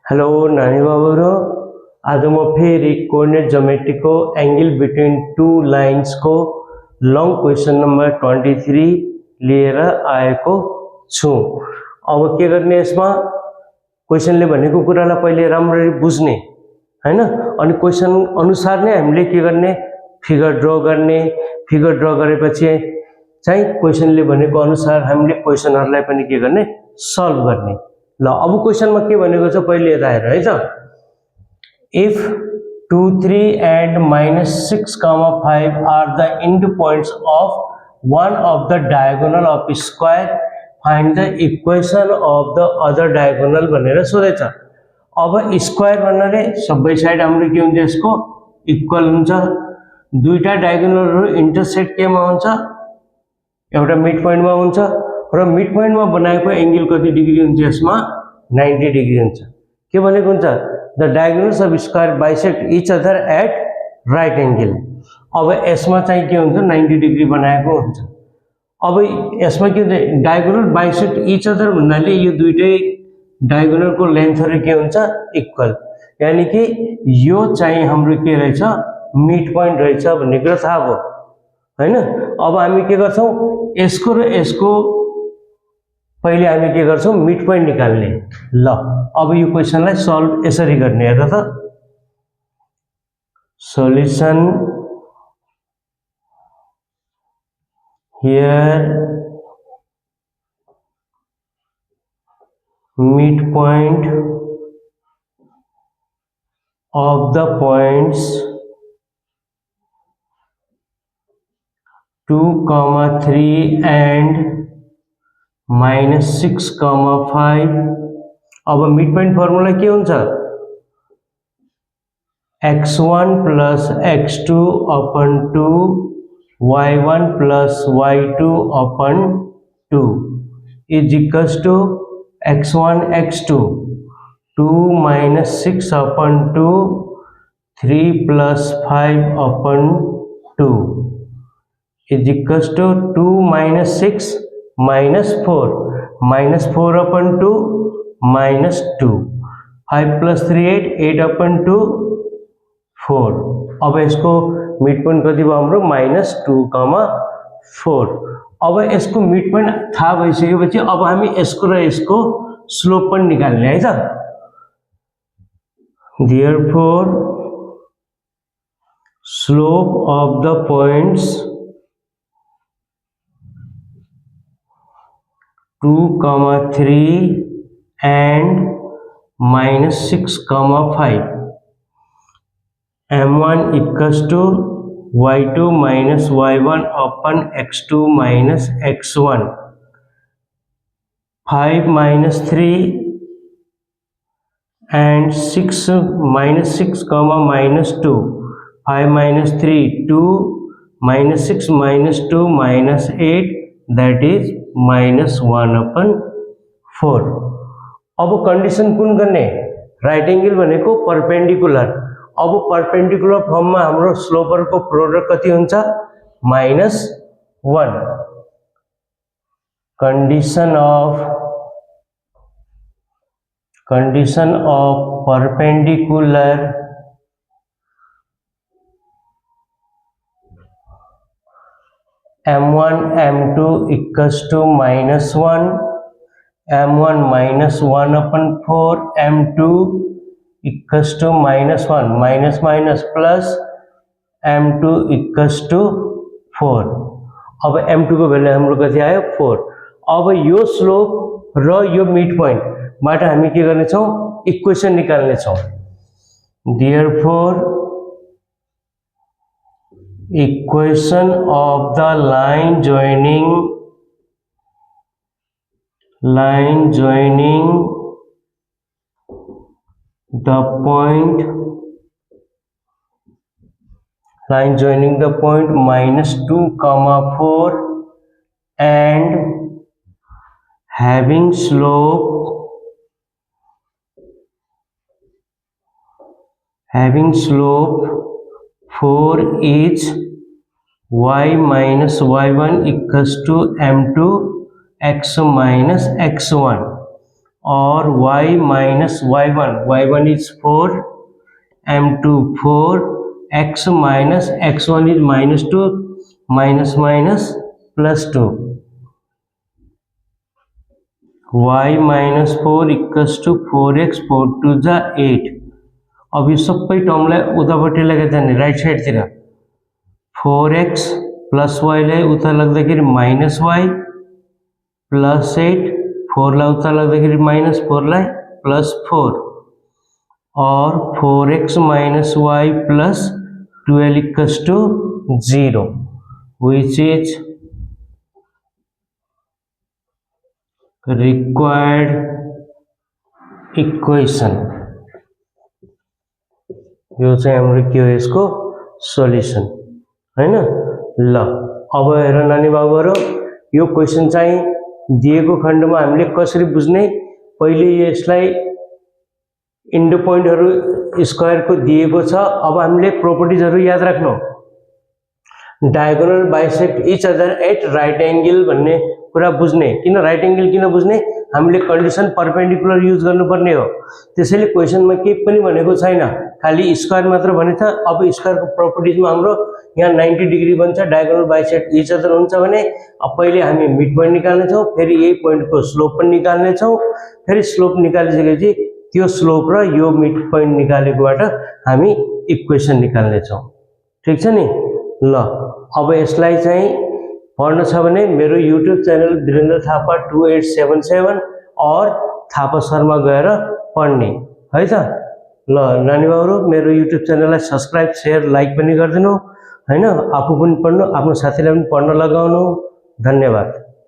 Hello नानी बाबू आज म फेरि कोऑर्डिनेट ज्योमेट्री को एंगल बिट्विन टू लाइन्स को लंग क्वेश्चन नंबर 23 लिएर आएको छु। अब के गर्ने यसमा क्वेशनले भनेको कुरालाई पहिले राम्ररी बुझ्ने हैन, अनि क्वेशन अनुसार नै हामीले के गर्ने फिगर ड्रा गर्ने। फिगर ड्रा गरेपछि चाहिँ क्वेशनले भनेको अनुसार हामीले क्वेशनहरुलाई पनि के गर्ने सल्भ गर्ने। ल अब क्वेशनमा के भनेको छ पहिले यता हेर है त। If 2 3 and -6, 5 are the end points of one of the diagonal of square, find the equation of the other diagonal भनेर सोधेछ। अब स्क्वायर भन्नाले सबै साइड हाम्रो के हुन्छ यसको इक्वल हुन्छ। दुईटा डायगोनलहरु इन्टरसेक्ट केमा हुन्छ एउटा मिड पोइन्टमा हुन्छ र मिड पोइन्टमा बनाएको एंगल कति डिग्री हुन्छ यसमा 90 डिग्री हुन्छ। के भनेको हुन्छ the diagonals of square bisect each other at right angle. अब यसमा चाहिँ के हुन्छ 90 डिग्री बनाएको हुन्छ। अब यसमा के हुन्छ डायगोनल बाइसेक्ट इच अदर भन्नाले यो दुईटै डायगोनलको लेन्थहरु के हुन्छ इक्वल, यानी कि यो चाहिँ हाम्रो के रहेछ मिड पोइन्ट रहेछ भन्ने कुरा थाहा भयो हैन। अब हामी के गर्छौं यसको र यसको पहिले हामी के गर्छौं मिड पोइन्ट निकाल्ने। ल अब यो क्वेशनलाई सल्भ यसरी गर्ने हेर त। Solution here midpoint of the points 2, 3 and -6, 5। अब मिड पॉइंट फर्मुला के हुन्छ x1 plus x2 upon 2 y1 plus y2 upon 2 is equals to x1 x2 2 minus 6 upon 2 3 plus 5 upon 2 is equals to 2 minus 6 minus 4 upon 2 minus 2 5 plus 3 8 upon 2 4। अब यसको mid point कति भयो हाम्रो -2, 4। अब यसको mid point थाहा भइसकेपछि अब हामी यसको र यसको स्लोप पनि निकाल्ने है त। Therefore slope of the points 2, 3 and -6, 5 m1 equals to y2 minus y1 upon x2 minus x1 5 minus 3 and 6 minus 6 minus 2 5 minus 3 2 minus 6 minus 2 minus 8 that is -1 upon 4। अब कंडीशन कुन गर्ने राइट एंगल भनेको perpendicular. अब perpendicular फर्ममा हाम्रो स्लोपहरुको product कति हुन्छ -1। condition of perpendicular m1 m2 equals to -1 m1 -1 upon 4 m2 equals to -1 minus minus plus m2 equals to 4। अब m2 को भ्यालु हाम्रो कति आयो 4। अब यो स्लोप र यो मिड पोइन्ट बाट हामी के गर्ने छौं इक्वेसन निकाल्ने छौं। Therefore equation of the line joining the point -2, 4 and having slope 4 is y minus y1 equals to m2 x minus x1। और y minus y1, y1 is 4, m2 4, x minus x1 is minus 2, minus minus plus 2, y minus 4 equals to 4x, 4 2 जा 8। अब यो सबै टर्मलाई उतापट्टि लगेर जाने right साइडतिर 4x plus y लाई उता लाग्दाखेरि माइनस y प्लस 8, 4 लाई उता लाग्दाखेरि माइनस 4 लाई प्लस 4 और 4x minus y plus 12 equals to 0 which is required equation। यो चाहिँ हाम्रो के हो यसको सोल्युसन हैन। ल अब हेर नानी बाबुहरु यो क्वेशन चाहिँ दिएको खण्डमा हामीले कसरी बुझ्ने, पहिले यसलाई इन्डो पोइन्टहरु स्क्वायर को दिएको छ। अब हामीले प्रोपर्टिजहरु याद राख्नु, diagonal bisect each other at right angle भन्ने कुरा बुझ्ने। किन राइट एंगल किन बुझ्ने, हामीले कन्डिसन परपेंडिकुलर युज गर्नुपर्ने हो। त्यसैले क्वेशनमा के पनि भनेको छैन, खाली स्क्वायर मात्र भनेछ। अब स्क्वायर को प्रोपर्टिजमा हाम्रो यहाँ 90 डिग्री बन्छ, डायगोनल बाइसेक्ट इच अदर हुन्छ भने अब पहिले हामी मिड पोइन्ट निकाल्ने छौं, फेरि यही पोइन्ट को स्लोप पनि निकाल्ने छौं, फेरि स्लोप निकालिसकेपछि त्यो स्लोप र यो मिड पोइन्ट निकालेकोबाट हामी इक्वेसन निकाल्ने छौं। ठीक छ नि। ल अब यसलाई चाहिँ पढ्न छ भने मेरो युट्युब च्यानल वीरेन्द्र थापा 2877 और थापा शर्मा गएर पढ्ने है त। ल नानी बाबुहरु मेरो युट्युब च्यानललाई सब्स्क्राइब शेयर लाइक पनि गरिदिनु हैन। आफू पनि पढ्नु, आफ्नो साथीलाई पनि पढ्न लगाउनु। धन्यवाद।